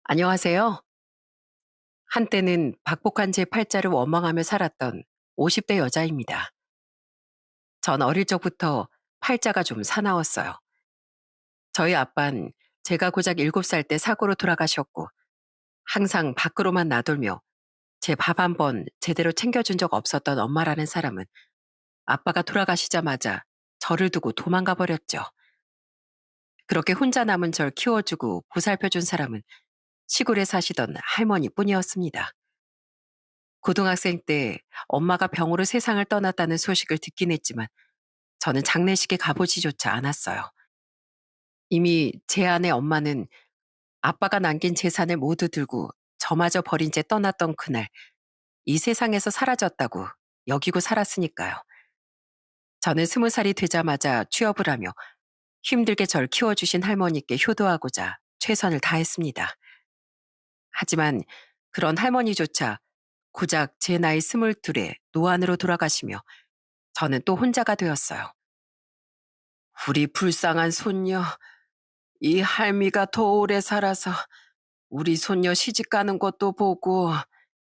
안녕하세요. 한때는 박복한 제 팔자를 원망하며 살았던 50대 여자입니다. 전 어릴 적부터 팔자가 좀 사나웠어요. 저희 아빤 제가 고작 7살 때 사고로 돌아가셨고 항상 밖으로만 나돌며 제 밥 한 번 제대로 챙겨준 적 없었던 엄마라는 사람은 아빠가 돌아가시자마자 저를 두고 도망가 버렸죠. 그렇게 혼자 남은 절 키워주고 보살펴준 사람은 시골에 사시던 할머니뿐이었습니다. 고등학생 때 엄마가 병으로 세상을 떠났다는 소식을 듣긴 했지만 저는 장례식에 가보지조차 않았어요. 이미 제 아내 엄마는 아빠가 남긴 재산을 모두 들고 저마저 버린 채 떠났던 그날 이 세상에서 사라졌다고 여기고 살았으니까요. 저는 20살이 되자마자 취업을 하며 힘들게 절 키워주신 할머니께 효도하고자 최선을 다했습니다. 하지만 그런 할머니조차 고작 제 나이 22에 노안으로 돌아가시며 저는 또 혼자가 되었어요. 우리 불쌍한 손녀, 이 할미가 더 오래 살아서 우리 손녀 시집 가는 것도 보고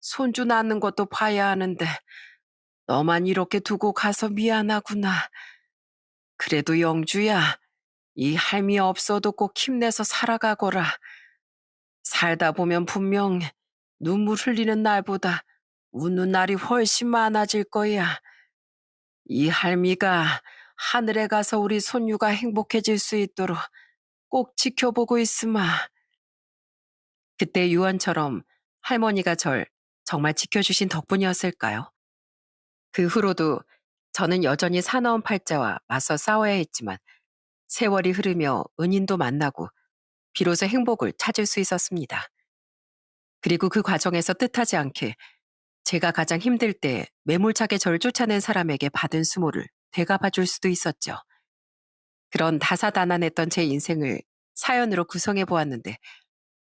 손주 낳는 것도 봐야 하는데 너만 이렇게 두고 가서 미안하구나. 그래도 영주야, 이 할미 없어도 꼭 힘내서 살아가거라. 살다 보면 분명 눈물 흘리는 날보다 웃는 날이 훨씬 많아질 거야. 이 할미가 하늘에 가서 우리 손주가 행복해질 수 있도록 꼭 지켜보고 있으마. 그때 유언처럼 할머니가 절 정말 지켜주신 덕분이었을까요? 그 후로도 저는 여전히 사나운 팔자와 맞서 싸워야 했지만 세월이 흐르며 은인도 만나고 비로소 행복을 찾을 수 있었습니다. 그리고 그 과정에서 뜻하지 않게 제가 가장 힘들 때 매몰차게 저를 쫓아낸 사람에게 받은 수모를 되갚아 줄 수도 있었죠. 그런 다사다난했던 제 인생을 사연으로 구성해 보았는데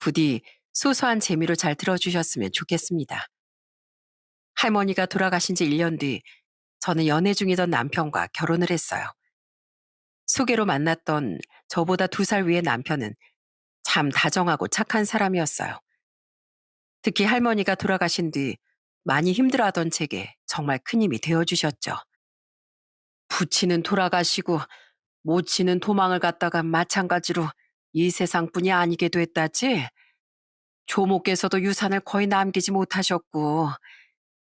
부디 소소한 재미로 잘 들어주셨으면 좋겠습니다. 할머니가 돌아가신 지 1년 뒤 저는 연애 중이던 남편과 결혼을 했어요. 소개로 만났던 저보다 2살 위의 남편은 참 다정하고 착한 사람이었어요. 특히 할머니가 돌아가신 뒤 많이 힘들어하던 제게 정말 큰 힘이 되어주셨죠. 부치는 돌아가시고 모치는 도망을 갔다가 마찬가지로 이 세상뿐이 아니게 됐다지. 조모께서도 유산을 거의 남기지 못하셨고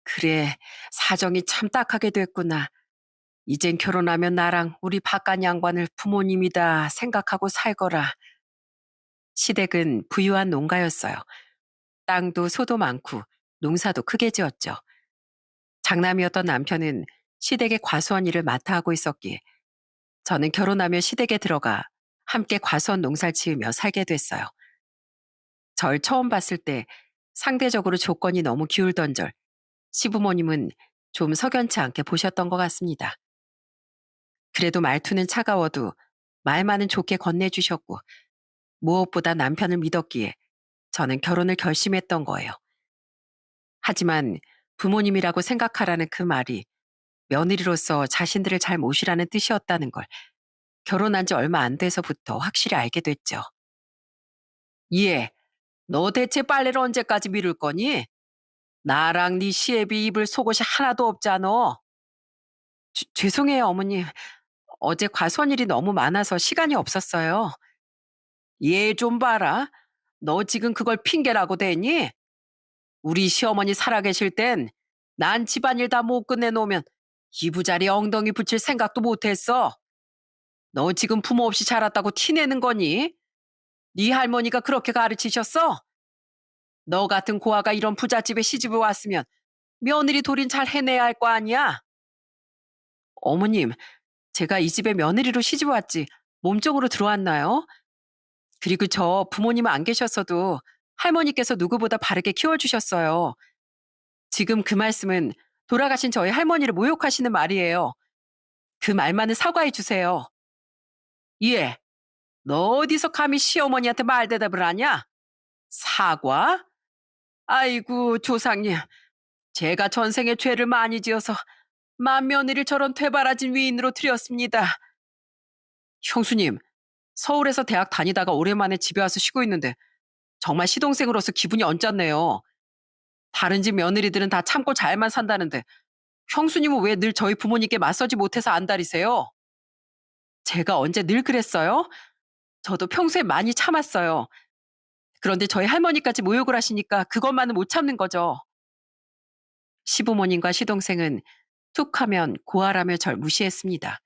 그래 사정이 참 딱하게 됐구나. 이젠 결혼하면 나랑 우리 바깥 양반을 부모님이다 생각하고 살거라. 시댁은 부유한 농가였어요. 땅도 소도 많고 농사도 크게 지었죠. 장남이었던 남편은 시댁의 과수원 일을 맡아 하고 있었기에 저는 결혼하며 시댁에 들어가 함께 과수원 농사를 지으며 살게 됐어요. 절 처음 봤을 때 상대적으로 조건이 너무 기울던 절 시부모님은 좀 석연치 않게 보셨던 것 같습니다. 그래도 말투는 차가워도 말만은 좋게 건네주셨고 무엇보다 남편을 믿었기에 저는 결혼을 결심했던 거예요. 하지만 부모님이라고 생각하라는 그 말이 며느리로서 자신들을 잘 모시라는 뜻이었다는 걸 결혼한 지 얼마 안 돼서부터 확실히 알게 됐죠. 예, 너 대체 빨래를 언제까지 미룰 거니? 나랑 네 시애비 입을 속옷이 하나도 없잖아. 죄송해요, 어머님. 어제 과수원 일이 너무 많아서 시간이 없었어요. 얘 좀 봐라. 너 지금 그걸 핑계라고 대니? 우리 시어머니 살아계실 땐 난 집안일 다 못 끝내놓으면 이부자리 엉덩이 붙일 생각도 못했어. 너 지금 부모 없이 자랐다고 티내는 거니? 네 할머니가 그렇게 가르치셨어? 너 같은 고아가 이런 부잣집에 시집을 왔으면 며느리 돌인 잘 해내야 할 거 아니야? 어머님, 제가 이 집에 며느리로 시집 왔지 몸종으로 들어왔나요? 그리고 저 부모님은 안 계셨어도 할머니께서 누구보다 바르게 키워주셨어요. 지금 그 말씀은 돌아가신 저희 할머니를 모욕하시는 말이에요. 그 말만은 사과해 주세요. 예, 너 어디서 감히 시어머니한테 말대답을 하냐? 사과? 아이고, 조상님. 제가 전생에 죄를 많이 지어서 맏며느리를 저런 되바라진 위인으로 들였습니다. 형수님, 서울에서 대학 다니다가 오랜만에 집에 와서 쉬고 있는데 정말 시동생으로서 기분이 언짢네요. 다른 집 며느리들은 다 참고 잘만 산다는데 형수님은 왜 늘 저희 부모님께 맞서지 못해서 안달이세요? 제가 언제 늘 그랬어요? 저도 평소에 많이 참았어요. 그런데 저희 할머니까지 모욕을 하시니까 그것만은 못 참는 거죠. 시부모님과 시동생은 툭하면 고아라며 절 무시했습니다.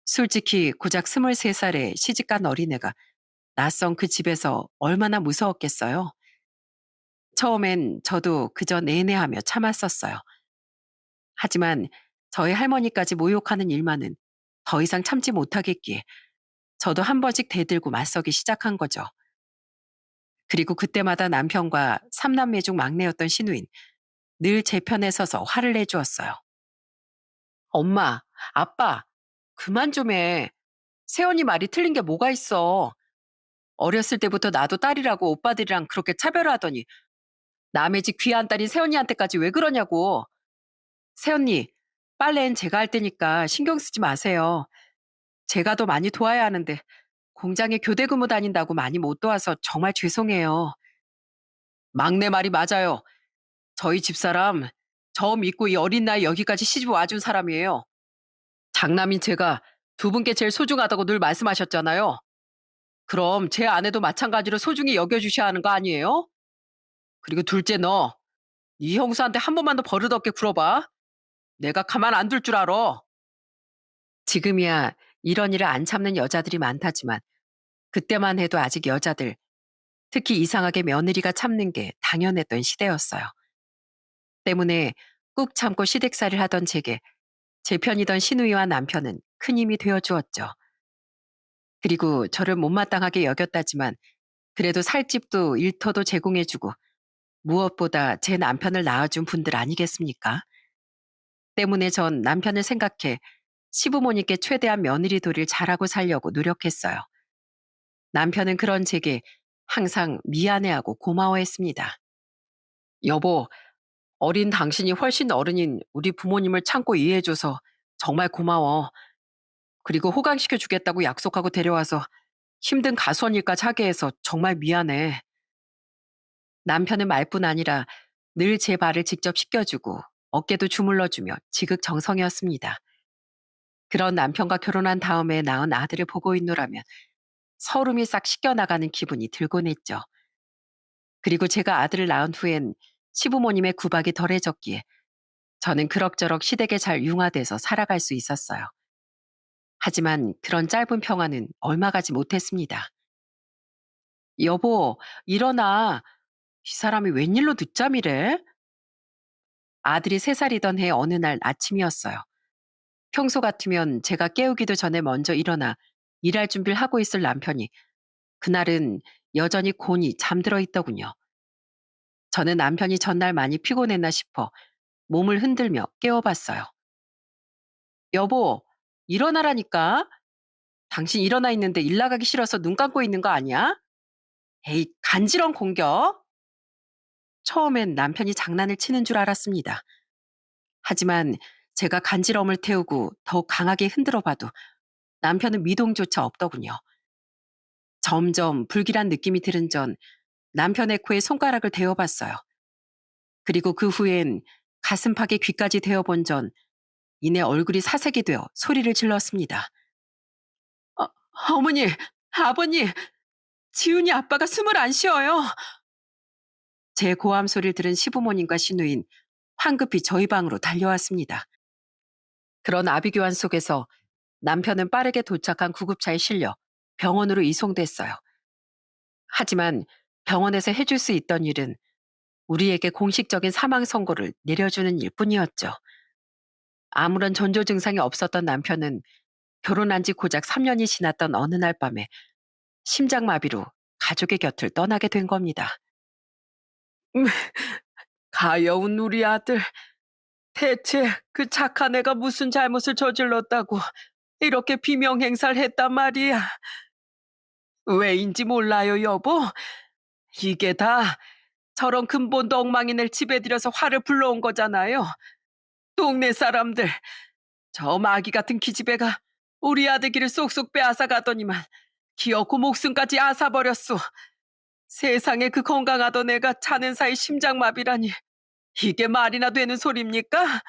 솔직히 고작 23살에 시집간 어린애가 낯선 그 집에서 얼마나 무서웠겠어요? 처음엔 저도 그저 내내하며 참았었어요. 하지만 저희 할머니까지 모욕하는 일만은 더 이상 참지 못하겠기에 저도 한 번씩 대들고 맞서기 시작한 거죠. 그리고 그때마다 남편과 삼남매 중 막내였던 시누인 늘 제 편에 서서 화를 내주었어요. 엄마, 아빠, 그만 좀 해. 새언니 말이 틀린 게 뭐가 있어. 어렸을 때부터 나도 딸이라고 오빠들이랑 그렇게 차별하더니 남의 집 귀한 딸인 새언니한테까지 왜 그러냐고. 새언니, 빨래는 제가 할 테니까 신경 쓰지 마세요. 제가 더 많이 도와야 하는데 공장에 교대 근무 다닌다고 많이 못 도와서 정말 죄송해요. 막내 말이 맞아요. 저희 집사람, 저 믿고 이 어린 나이 여기까지 시집 와준 사람이에요. 장남인 제가 두 분께 제일 소중하다고 늘 말씀하셨잖아요. 그럼 제 아내도 마찬가지로 소중히 여겨주셔야 하는 거 아니에요? 그리고 둘째 너, 이 형수한테 한 번만 더 버릇없게 굴어봐. 내가 가만 안 둘 줄 알아. 지금이야 이런 일을 안 참는 여자들이 많다지만 그때만 해도 아직 여자들, 특히 이상하게 며느리가 참는 게 당연했던 시대였어요. 때문에 꾹 참고 시댁살이를 하던 제게 제 편이던 시누이와 남편은 큰 힘이 되어 주었죠. 그리고 저를 못마땅하게 여겼다지만 그래도 살 집도 일터도 제공해주고 무엇보다 제 남편을 낳아준 분들 아니겠습니까? 때문에 전 남편을 생각해 시부모님께 최대한 며느리 도리를 잘하고 살려고 노력했어요. 남편은 그런 제게 항상 미안해하고 고마워했습니다. 여보, 어린 당신이 훨씬 어른인 우리 부모님을 참고 이해해줘서 정말 고마워. 그리고 호강시켜 주겠다고 약속하고 데려와서 힘든 가수원 일까지 하게 해서 정말 미안해. 남편은 말뿐 아니라 늘 제 발을 직접 씻겨주고 어깨도 주물러주며 지극정성이었습니다. 그런 남편과 결혼한 다음에 낳은 아들을 보고 있노라면 서름이 싹 씻겨나가는 기분이 들곤 했죠. 그리고 제가 아들을 낳은 후엔 시부모님의 구박이 덜해졌기에 저는 그럭저럭 시댁에 잘 융화돼서 살아갈 수 있었어요. 하지만 그런 짧은 평화는 얼마 가지 못했습니다. 여보, 일어나. 이 사람이 웬일로 늦잠이래? 아들이 3살이던 해 어느 날 아침이었어요. 평소 같으면 제가 깨우기도 전에 먼저 일어나 일할 준비를 하고 있을 남편이 그날은 여전히 곤히 잠들어 있더군요. 저는 남편이 전날 많이 피곤했나 싶어 몸을 흔들며 깨워봤어요. 여보, 일어나라니까. 당신 일어나 있는데 일 나가기 싫어서 눈 감고 있는 거 아니야? 에이, 간지럼 공격. 처음엔 남편이 장난을 치는 줄 알았습니다. 하지만 제가 간지럼을 태우고 더욱 강하게 흔들어 봐도 남편은 미동조차 없더군요. 점점 불길한 느낌이 들은 전 남편의 코에 손가락을 대어봤어요. 그리고 그 후엔 가슴팍에 귀까지 대어본 전 이내 얼굴이 사색이 되어 소리를 질렀습니다. 어, 어머니, 아버님, 지훈이 아빠가 숨을 안 쉬어요. 제 고함 소리를 들은 시부모님과 시누인 황급히 저희 방으로 달려왔습니다. 그런 아비규환 속에서 남편은 빠르게 도착한 구급차에 실려 병원으로 이송됐어요. 하지만 병원에서 해줄 수 있던 일은 우리에게 공식적인 사망 선고를 내려주는 일뿐이었죠. 아무런 전조 증상이 없었던 남편은 결혼한 지 고작 3년이 지났던 어느 날 밤에 심장마비로 가족의 곁을 떠나게 된 겁니다. 가여운 우리 아들, 대체 그 착한 애가 무슨 잘못을 저질렀다고 이렇게 비명행사를 했단 말이야. 왜인지 몰라요, 여보. 이게 다 저런 근본도 엉망이를 집에 들여서 화를 불러온 거잖아요. 동네 사람들, 저 마귀 같은 기집애가 우리 아들 길을 쏙쏙 빼앗아 가더니만 기어코 목숨까지 앗아버렸소. 세상에 그 건강하던 애가 자는 사이 심장마비라니. 이게 말이나 되는 소리입니까?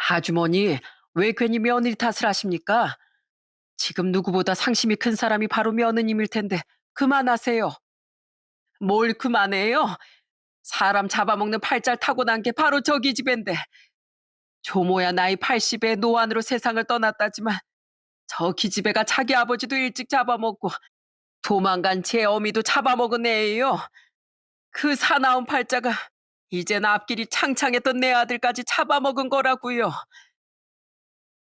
아주머니, 왜 괜히 며느리 탓을 하십니까? 지금 누구보다 상심이 큰 사람이 바로 며느님일 텐데 그만하세요. 뭘 그만해요? 사람 잡아먹는 팔잘 타고난 게 바로 저기 집인데. 조모야 나이 80에 노안으로 세상을 떠났다지만 저 기집애가 자기 아버지도 일찍 잡아먹고 도망간 제 어미도 잡아먹은 애예요. 그 사나운 팔자가 이젠 앞길이 창창했던 내 아들까지 잡아먹은 거라고요.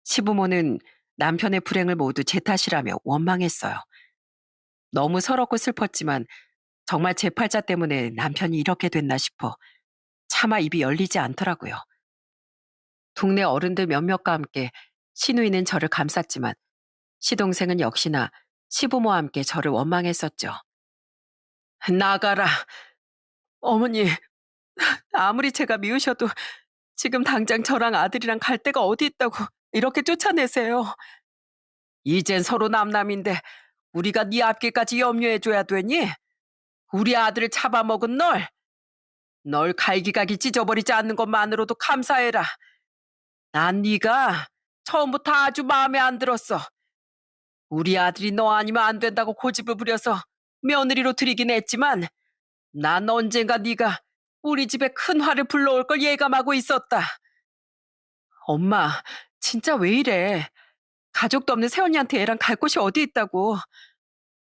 시부모는 남편의 불행을 모두 제 탓이라며 원망했어요. 너무 서럽고 슬펐지만 정말 제 팔자 때문에 남편이 이렇게 됐나 싶어 차마 입이 열리지 않더라고요. 동네 어른들 몇몇과 함께 시누이는 저를 감쌌지만 시동생은 역시나 시부모와 함께 저를 원망했었죠. 나가라. 어머니, 아무리 제가 미우셔도 지금 당장 저랑 아들이랑 갈 데가 어디 있다고 이렇게 쫓아내세요. 이젠 서로 남남인데 우리가 네 앞길까지 염려해줘야 되니? 우리 아들을 잡아먹은 널 갈기갈기 찢어버리지 않는 것만으로도 감사해라. 난 네가 처음부터 아주 마음에 안 들었어. 우리 아들이 너 아니면 안 된다고 고집을 부려서 며느리로 들이긴 했지만 난 언젠가 네가 우리 집에 큰 화를 불러올 걸 예감하고 있었다. 엄마, 진짜 왜 이래? 가족도 없는 새언니한테 애랑 갈 곳이 어디 있다고.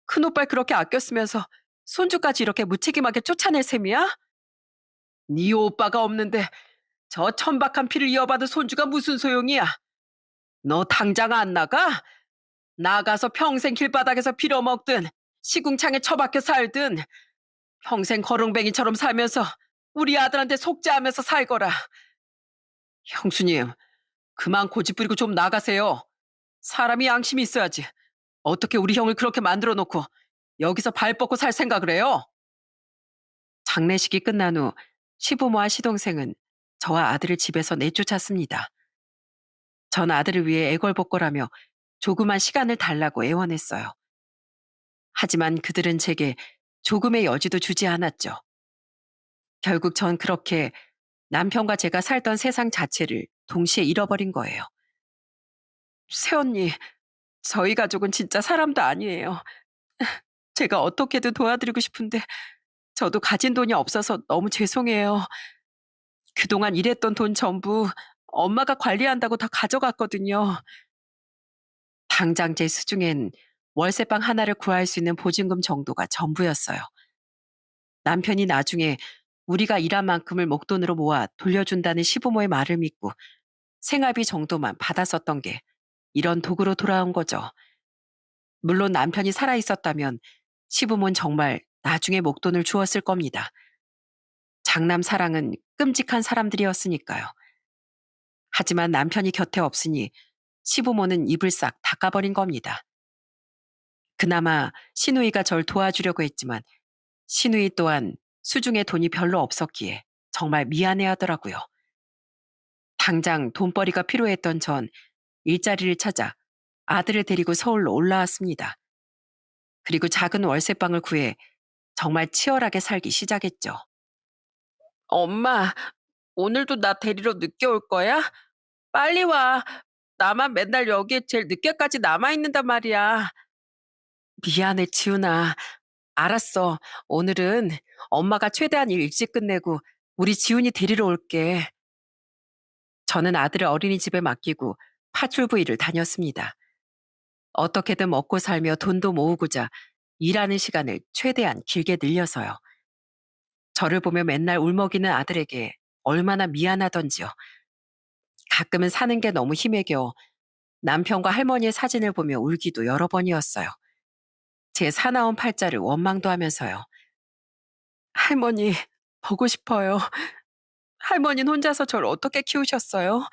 큰오빠를 그렇게 아꼈으면서 손주까지 이렇게 무책임하게 쫓아낼 셈이야? 네 오빠가 없는데 저 천박한 피를 이어받은 손주가 무슨 소용이야? 너 당장 안 나가? 나가서 평생 길바닥에서 빌어먹든 시궁창에 처박혀 살든 평생 거렁뱅이처럼 살면서 우리 아들한테 속죄하면서 살거라. 형수님, 그만 고집 부리고 좀 나가세요. 사람이 양심이 있어야지. 어떻게 우리 형을 그렇게 만들어 놓고 여기서 발 뻗고 살 생각을 해요? 장례식이 끝난 후 시부모와 시동생은 저와 아들을 집에서 내쫓았습니다. 전 아들을 위해 애걸복걸하며 조그만 시간을 달라고 애원했어요. 하지만 그들은 제게 조금의 여지도 주지 않았죠. 결국 전 그렇게 남편과 제가 살던 세상 자체를 동시에 잃어버린 거예요. 새언니, 저희 가족은 진짜 사람도 아니에요. 제가 어떻게든 도와드리고 싶은데 저도 가진 돈이 없어서 너무 죄송해요. 그동안 일했던 돈 전부 엄마가 관리한다고 다 가져갔거든요. 당장 제 수중엔 월세방 하나를 구할 수 있는 보증금 정도가 전부였어요. 남편이 나중에 우리가 일한 만큼을 목돈으로 모아 돌려준다는 시부모의 말을 믿고 생활비 정도만 받았었던 게 이런 도구로 돌아온 거죠. 물론 남편이 살아있었다면 시부모는 정말 나중에 목돈을 주었을 겁니다. 장남 사랑은 끔찍한 사람들이었으니까요. 하지만 남편이 곁에 없으니 시부모는 입을 싹 닦아버린 겁니다. 그나마 시누이가 절 도와주려고 했지만 시누이 또한 수중에 돈이 별로 없었기에 정말 미안해 하더라고요. 당장 돈벌이가 필요했던 전 일자리를 찾아 아들을 데리고 서울로 올라왔습니다. 그리고 작은 월세방을 구해 정말 치열하게 살기 시작했죠. 엄마, 오늘도 나 데리러 늦게 올 거야? 빨리 와. 나만 맨날 여기에 제일 늦게까지 남아있는단 말이야. 미안해, 지훈아. 알았어. 오늘은 엄마가 최대한 일 일찍 끝내고 우리 지훈이 데리러 올게. 저는 아들을 어린이집에 맡기고 파출부 일을 다녔습니다. 어떻게든 먹고 살며 돈도 모으고자 일하는 시간을 최대한 길게 늘려서요. 저를 보며 맨날 울먹이는 아들에게 얼마나 미안하던지요. 가끔은 사는 게 너무 힘에 겨워 남편과 할머니의 사진을 보며 울기도 여러 번이었어요. 제 사나운 팔자를 원망도 하면서요. 할머니, 보고 싶어요. 할머니는 혼자서 절 어떻게 키우셨어요?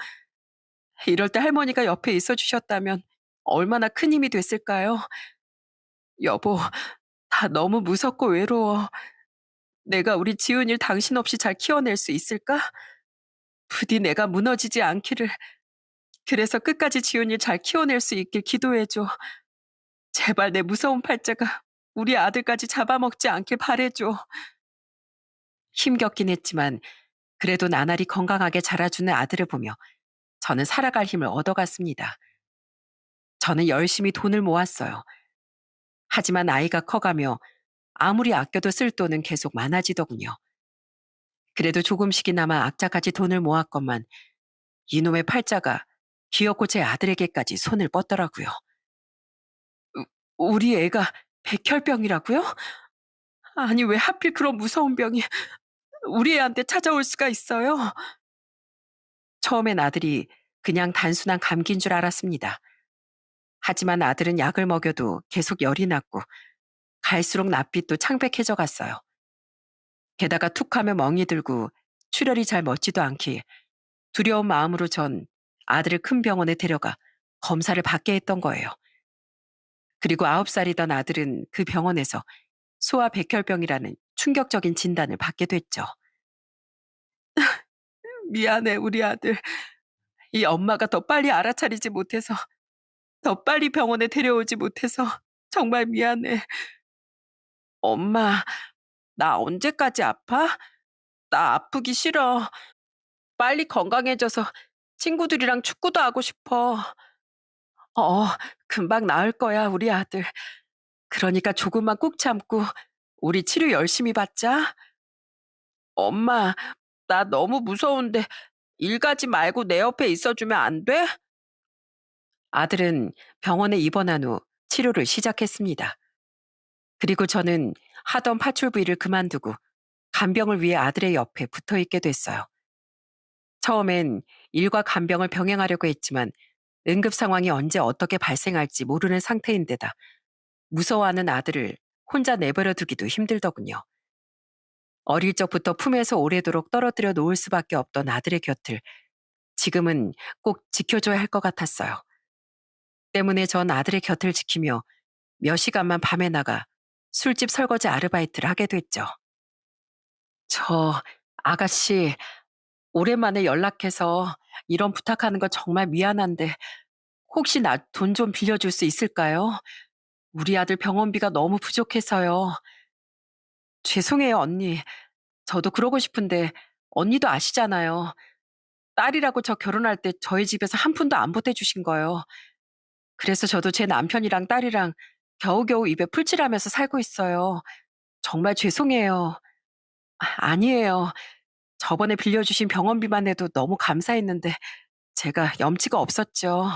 이럴 때 할머니가 옆에 있어 주셨다면 얼마나 큰 힘이 됐을까요? 여보, 다 너무 무섭고 외로워. 내가 우리 지훈이를 당신 없이 잘 키워낼 수 있을까? 부디 내가 무너지지 않기를. 그래서 끝까지 지훈이를 잘 키워낼 수 있길 기도해줘. 제발 내 무서운 팔자가 우리 아들까지 잡아먹지 않길 바래줘. 힘겹긴 했지만 그래도 나날이 건강하게 자라주는 아들을 보며 저는 살아갈 힘을 얻어갔습니다. 저는 열심히 돈을 모았어요. 하지만 아이가 커가며 아무리 아껴도 쓸 돈은 계속 많아지더군요. 그래도 조금씩이나마 악착같이 돈을 모았건만 이놈의 팔자가 기어코 제 아들에게까지 손을 뻗더라고요. 우리 애가 백혈병이라고요? 아니 왜 하필 그런 무서운 병이 우리 애한테 찾아올 수가 있어요? 처음엔 아들이 그냥 단순한 감기인 줄 알았습니다. 하지만 아들은 약을 먹여도 계속 열이 났고 갈수록 낯빛도 창백해져 갔어요. 게다가 툭하면 멍이 들고 출혈이 잘 멎지도 않기에 두려운 마음으로 전 아들을 큰 병원에 데려가 검사를 받게 했던 거예요. 그리고 9살이던 아들은 그 병원에서 소아백혈병이라는 충격적인 진단을 받게 됐죠. 미안해, 우리 아들. 이 엄마가 더 빨리 알아차리지 못해서, 더 빨리 병원에 데려오지 못해서 정말 미안해. 엄마, 나 언제까지 아파? 나 아프기 싫어. 빨리 건강해져서 친구들이랑 축구도 하고 싶어. 어, 금방 나을 거야, 우리 아들. 그러니까 조금만 꾹 참고 우리 치료 열심히 받자. 엄마, 나 너무 무서운데 일 가지 말고 내 옆에 있어주면 안 돼? 아들은 병원에 입원한 후 치료를 시작했습니다. 그리고 저는 하던 파출부 일을 그만두고 간병을 위해 아들의 옆에 붙어 있게 됐어요. 처음엔 일과 간병을 병행하려고 했지만 응급 상황이 언제 어떻게 발생할지 모르는 상태인데다 무서워하는 아들을 혼자 내버려 두기도 힘들더군요. 어릴 적부터 품에서 오래도록 떨어뜨려 놓을 수밖에 없던 아들의 곁을 지금은 꼭 지켜줘야 할 것 같았어요. 때문에 전 아들의 곁을 지키며 몇 시간만 밤에 나가 술집 설거지 아르바이트를 하게 됐죠. 저 아가씨, 오랜만에 연락해서 이런 부탁하는 거 정말 미안한데 혹시 나 돈 좀 빌려줄 수 있을까요? 우리 아들 병원비가 너무 부족해서요. 죄송해요, 언니. 저도 그러고 싶은데 언니도 아시잖아요. 딸이라고 저 결혼할 때 저희 집에서 한 푼도 안 보태주신 거예요. 그래서 저도 제 남편이랑 딸이랑 겨우겨우 입에 풀칠하면서 살고 있어요. 정말 죄송해요. 아니에요. 저번에 빌려주신 병원비만 해도 너무 감사했는데 제가 염치가 없었죠.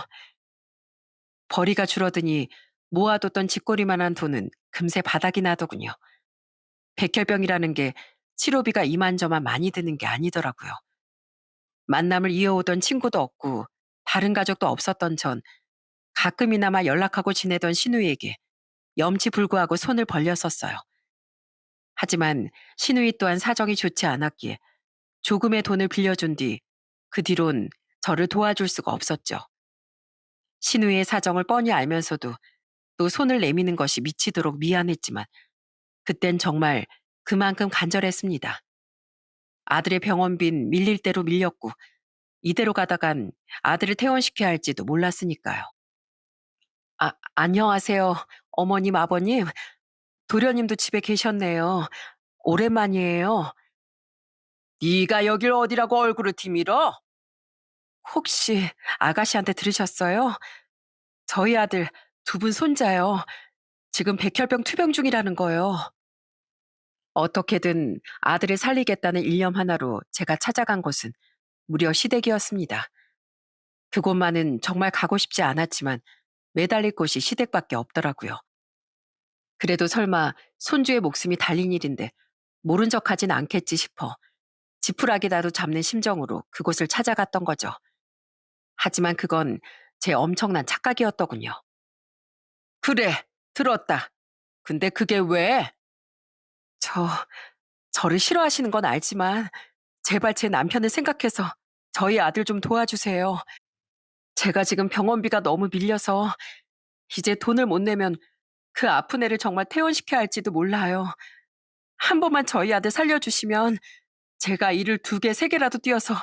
벌이가 줄어드니 모아뒀던 쥐꼬리만한 돈은 금세 바닥이 나더군요. 백혈병이라는 게 치료비가 이만저만 많이 드는 게 아니더라고요. 만남을 이어오던 친구도 없고 다른 가족도 없었던 전 가끔이나마 연락하고 지내던 신우이에게 염치불구하고 손을 벌렸었어요. 하지만 신우이 또한 사정이 좋지 않았기에 조금의 돈을 빌려준 뒤 그 뒤론 저를 도와줄 수가 없었죠. 신우이의 사정을 뻔히 알면서도 또 손을 내미는 것이 미치도록 미안했지만 그땐 정말 그만큼 간절했습니다. 아들의 병원빈 밀릴 대로 밀렸고 이대로 가다간 아들을 퇴원시켜야 할지도 몰랐으니까요. 안녕하세요. 어머님, 아버님. 도련님도 집에 계셨네요. 오랜만이에요. 네가 여길 어디라고 얼굴을 티밀어? 혹시 아가씨한테 들으셨어요? 저희 아들 두 분 손자요. 지금 백혈병 투병 중이라는 거요. 어떻게든 아들을 살리겠다는 일념 하나로 제가 찾아간 곳은 무려 시댁이었습니다. 그곳만은 정말 가고 싶지 않았지만 매달릴 곳이 시댁밖에 없더라고요. 그래도 설마 손주의 목숨이 달린 일인데 모른 척하진 않겠지 싶어 지푸라기라도 잡는 심정으로 그곳을 찾아갔던 거죠. 하지만 그건 제 엄청난 착각이었더군요. 그래, 들었다. 근데 그게 왜? 저, 저를 싫어하시는 건 알지만 제발 제 남편을 생각해서 저희 아들 좀 도와주세요. 제가 지금 병원비가 너무 밀려서 이제 돈을 못 내면 그 아픈 애를 정말 퇴원시켜야 할지도 몰라요. 한 번만 저희 아들 살려주시면 제가 일을 2개, 3개라도 뛰어서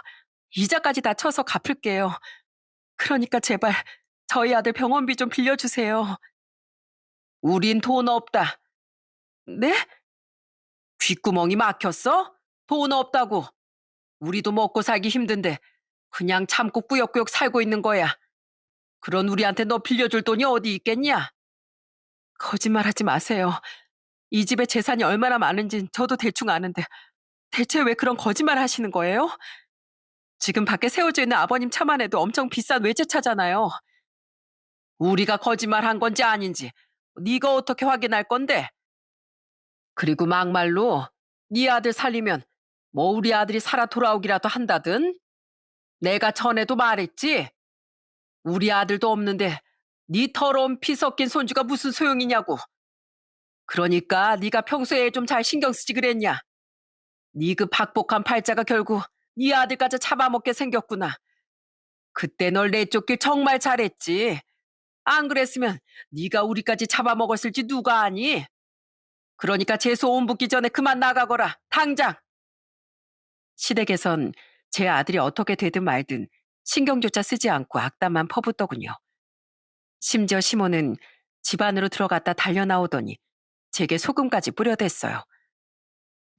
이자까지 다 쳐서 갚을게요. 그러니까 제발 저희 아들 병원비 좀 빌려주세요. 우린 돈 없다. 네? 귓구멍이 막혔어? 돈 없다고. 우리도 먹고 살기 힘든데 그냥 참고 꾸역꾸역 살고 있는 거야. 그런 우리한테 너 빌려줄 돈이 어디 있겠냐? 거짓말하지 마세요. 이 집에 재산이 얼마나 많은진 저도 대충 아는데 대체 왜 그런 거짓말 하시는 거예요? 지금 밖에 세워져 있는 아버님 차만 해도 엄청 비싼 외제차잖아요. 우리가 거짓말한 건지 아닌지 네가 어떻게 확인할 건데? 그리고 막말로 네 아들 살리면 뭐 우리 아들이 살아 돌아오기라도 한다든? 내가 전에도 말했지. 우리 아들도 없는데 네 더러운 피 섞인 손주가 무슨 소용이냐고. 그러니까 네가 평소에 좀 잘 신경 쓰지 그랬냐. 네 그 박복한 팔자가 결국 네 아들까지 잡아먹게 생겼구나. 그때 널 내쫓길 정말 잘했지. 안 그랬으면 네가 우리까지 잡아먹었을지 누가 아니? 그러니까 재수 온 붙기 전에 그만 나가거라. 당장. 시댁에선 제 아들이 어떻게 되든 말든 신경조차 쓰지 않고 악담만 퍼붓더군요. 심지어 시모는 집 안으로 들어갔다 달려나오더니 제게 소금까지 뿌려댔어요.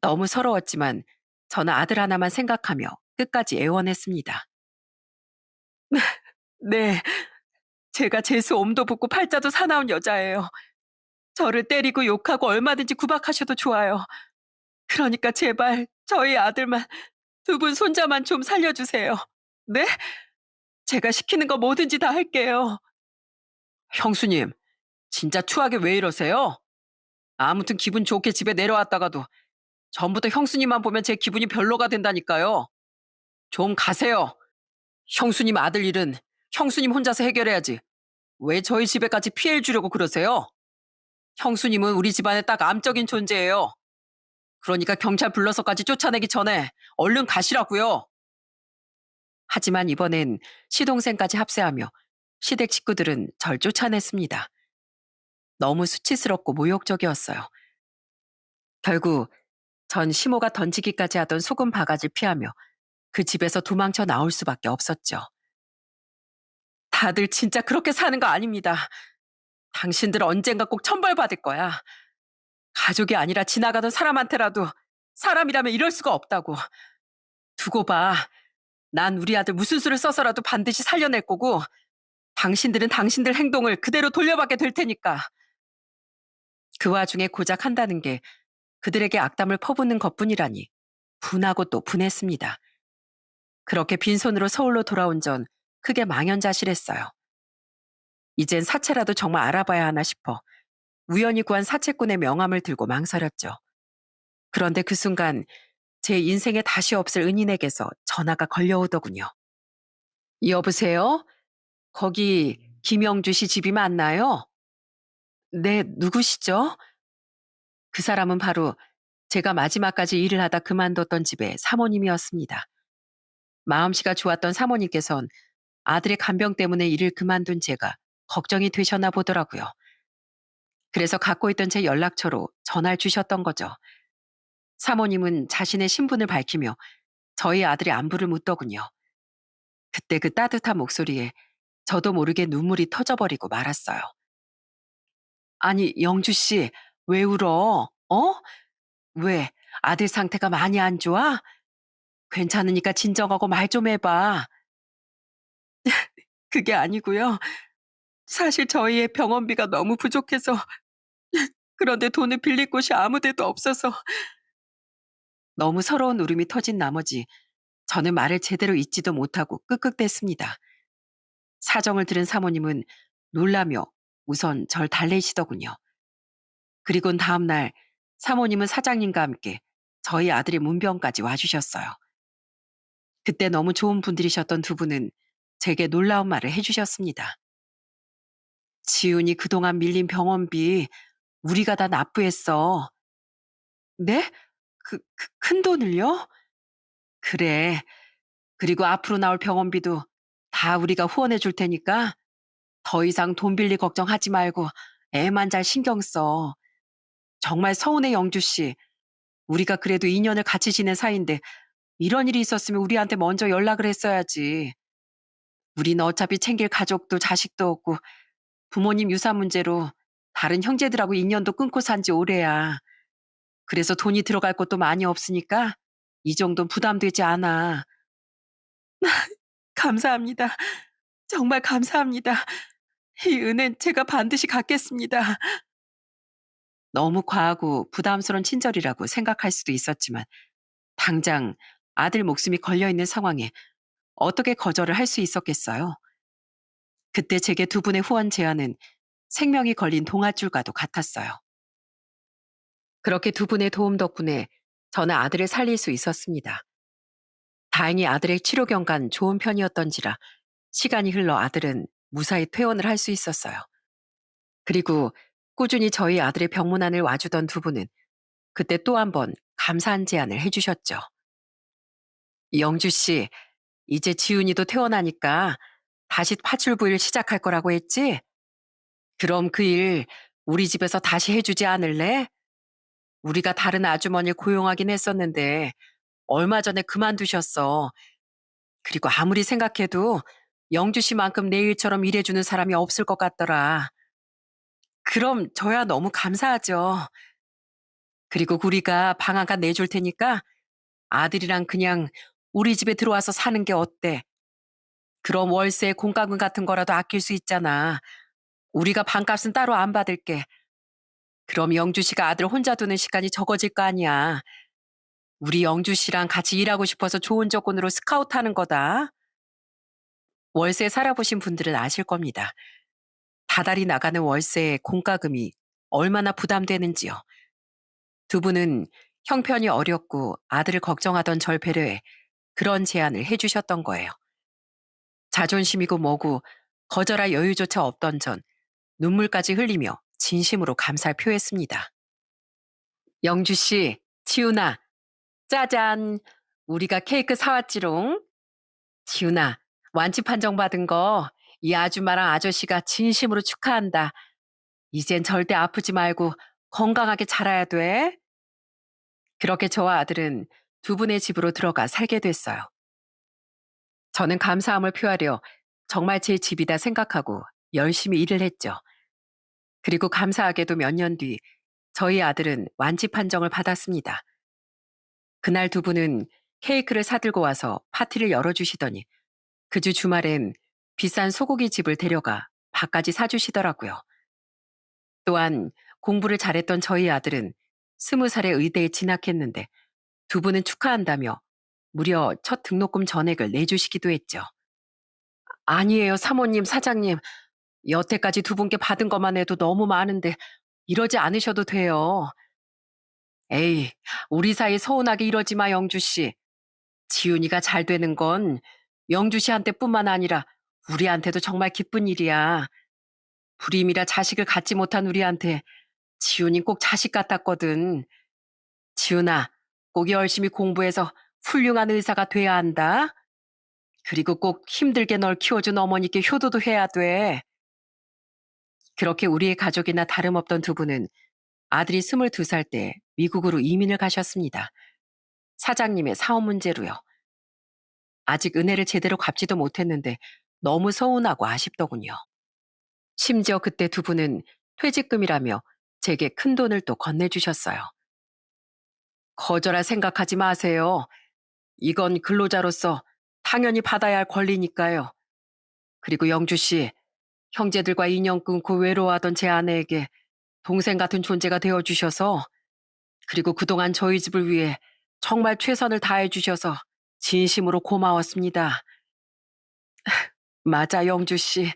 너무 서러웠지만 저는 아들 하나만 생각하며 끝까지 애원했습니다. 네, 제가 재수 옴도 붙고 팔자도 사나운 여자예요. 저를 때리고 욕하고 얼마든지 구박하셔도 좋아요. 그러니까 제발 저희 아들만 두 분 손자만 좀 살려주세요. 네? 제가 시키는 거 뭐든지 다 할게요. 형수님, 진짜 추하게 왜 이러세요? 아무튼 기분 좋게 집에 내려왔다가도 전부터 형수님만 보면 제 기분이 별로가 된다니까요. 좀 가세요. 형수님 아들 일은 형수님 혼자서 해결해야지. 왜 저희 집에까지 피해를 주려고 그러세요? 형수님은 우리 집안의 딱 암적인 존재예요. 그러니까 경찰 불러서까지 쫓아내기 전에 얼른 가시라고요. 하지만 이번엔 시동생까지 합세하며 시댁 식구들은 절 쫓아냈습니다. 너무 수치스럽고 모욕적이었어요. 결국 전 시모가 던지기까지 하던 소금 바가지를 피하며 그 집에서 도망쳐 나올 수밖에 없었죠. 다들 진짜 그렇게 사는 거 아닙니다. 당신들 언젠가 꼭 천벌받을 거야. 가족이 아니라 지나가던 사람한테라도 사람이라면 이럴 수가 없다고. 두고 봐. 난 우리 아들 무슨 수를 써서라도 반드시 살려낼 거고 당신들은 당신들 행동을 그대로 돌려받게 될 테니까. 그 와중에 고작 한다는 게 그들에게 악담을 퍼붓는 것뿐이라니 분하고 또 분했습니다. 그렇게 빈손으로 서울로 돌아온 전 크게 망연자실했어요. 이젠 사채라도 정말 알아봐야 하나 싶어 우연히 구한 사채꾼의 명함을 들고 망설였죠. 그런데 그 순간 제 인생에 다시 없을 은인에게서 전화가 걸려오더군요. 여보세요? 거기 김영주 씨 집이 맞나요? 네, 누구시죠? 그 사람은 바로 제가 마지막까지 일을 하다 그만뒀던 집의 사모님이었습니다. 마음씨가 좋았던 사모님께선 아들의 간병 때문에 일을 그만둔 제가 걱정이 되셨나 보더라고요. 그래서 갖고 있던 제 연락처로 전화를 주셨던 거죠. 사모님은 자신의 신분을 밝히며 저희 아들의 안부를 묻더군요. 그때 그 따뜻한 목소리에 저도 모르게 눈물이 터져버리고 말았어요. 아니, 영주 씨, 왜 울어? 어? 왜? 아들 상태가 많이 안 좋아? 괜찮으니까 진정하고 말 좀 해봐. 그게 아니고요. 사실 저희의 병원비가 너무 부족해서 그런데 돈을 빌릴 곳이 아무 데도 없어서 너무 서러운 울음이 터진 나머지 저는 말을 제대로 잇지도 못하고 끄끄댔습니다. 사정을 들은 사모님은 놀라며 우선 절 달래시더군요. 그리곤 다음 날 사모님은 사장님과 함께 저희 아들의 문병까지 와주셨어요. 그때 너무 좋은 분들이셨던 두 분은 제게 놀라운 말을 해주셨습니다. 지훈이 그동안 밀린 병원비 우리가 다 납부했어. 네? 큰 돈을요? 그래. 그리고 앞으로 나올 병원비도 다 우리가 후원해 줄 테니까 더 이상 돈 빌릴 걱정하지 말고 애만 잘 신경 써. 정말 서운해 영주 씨. 우리가 그래도 2년을 같이 지낸 사이인데 이런 일이 있었으면 우리한테 먼저 연락을 했어야지. 우리는 어차피 챙길 가족도 자식도 없고 부모님 유산 문제로 다른 형제들하고 인연도 끊고 산지 오래야. 그래서 돈이 들어갈 것도 많이 없으니까 이 정도는 부담되지 않아. 감사합니다. 정말 감사합니다. 이 은혜는 제가 반드시 갚겠습니다. 너무 과하고 부담스러운 친절이라고 생각할 수도 있었지만 당장 아들 목숨이 걸려 있는 상황에 어떻게 거절을 할 수 있었겠어요? 그때 제게 두 분의 후원 제안은 생명이 걸린 동아줄과도 같았어요. 그렇게 두 분의 도움 덕분에 저는 아들을 살릴 수 있었습니다. 다행히 아들의 치료 경과는 좋은 편이었던지라 시간이 흘러 아들은 무사히 퇴원을 할 수 있었어요. 그리고 꾸준히 저희 아들의 병문안을 와주던 두 분은 그때 또 한 번 감사한 제안을 해주셨죠. 영주 씨, 이제 지훈이도 퇴원하니까 다시 파출부 일 시작할 거라고 했지? 그럼 그 일 우리 집에서 다시 해주지 않을래? 우리가 다른 아주머니를 고용하긴 했었는데 얼마 전에 그만두셨어. 그리고 아무리 생각해도 영주 씨만큼 내 일처럼 일해주는 사람이 없을 것 같더라. 그럼 저야 너무 감사하죠. 그리고 우리가 방 한 칸 내줄 테니까 아들이랑 그냥 우리 집에 들어와서 사는 게 어때? 그럼 월세 공과금 같은 거라도 아낄 수 있잖아. 우리가 방값은 따로 안 받을게. 그럼 영주 씨가 아들 혼자 두는 시간이 적어질 거 아니야. 우리 영주 씨랑 같이 일하고 싶어서 좋은 조건으로 스카우트하는 거다. 월세 살아보신 분들은 아실 겁니다. 다달이 나가는 월세의 공과금이 얼마나 부담되는지요. 두 분은 형편이 어렵고 아들을 걱정하던 절 배려해 그런 제안을 해주셨던 거예요. 자존심이고 뭐고 거절할 여유조차 없던 전 눈물까지 흘리며 진심으로 감사를 표했습니다. 영주 씨, 지훈아, 짜잔! 우리가 케이크 사왔지롱. 지훈아, 완치 판정 받은 거 이 아줌마랑 아저씨가 진심으로 축하한다. 이젠 절대 아프지 말고 건강하게 자라야 돼. 그렇게 저와 아들은 두 분의 집으로 들어가 살게 됐어요. 저는 감사함을 표하려 정말 제 집이다 생각하고 열심히 일을 했죠. 그리고 감사하게도 몇 년 뒤 저희 아들은 완치 판정을 받았습니다. 그날 두 분은 케이크를 사들고 와서 파티를 열어주시더니 그 주 주말엔 비싼 소고기 집을 데려가 밥까지 사주시더라고요. 또한 공부를 잘했던 저희 아들은 20살에 의대에 진학했는데 두 분은 축하한다며 무려 첫 등록금 전액을 내주시기도 했죠. 아니에요, 사모님, 사장님. 여태까지 두 분께 받은 것만 해도 너무 많은데 이러지 않으셔도 돼요. 에이, 우리 사이 서운하게 이러지 마, 영주 씨. 지훈이가 잘 되는 건 영주 씨한테뿐만 아니라 우리한테도 정말 기쁜 일이야. 불임이라 자식을 갖지 못한 우리한테 지훈이 꼭 자식 같았거든. 지훈아, 꼭 열심히 공부해서 훌륭한 의사가 돼야 한다. 그리고 꼭 힘들게 널 키워준 어머니께 효도도 해야 돼. 그렇게 우리의 가족이나 다름없던 두 분은 아들이 22살 때 미국으로 이민을 가셨습니다. 사장님의 사업 문제로요. 아직 은혜를 제대로 갚지도 못했는데 너무 서운하고 아쉽더군요. 심지어 그때 두 분은 퇴직금이라며 제게 큰 돈을 또 건네주셨어요. 거절할 생각하지 마세요. 이건 근로자로서 당연히 받아야 할 권리니까요. 그리고 영주 씨, 형제들과 인연 끊고 외로워하던 제 아내에게 동생 같은 존재가 되어주셔서 그리고 그동안 저희 집을 위해 정말 최선을 다해주셔서 진심으로 고마웠습니다. 맞아, 영주 씨.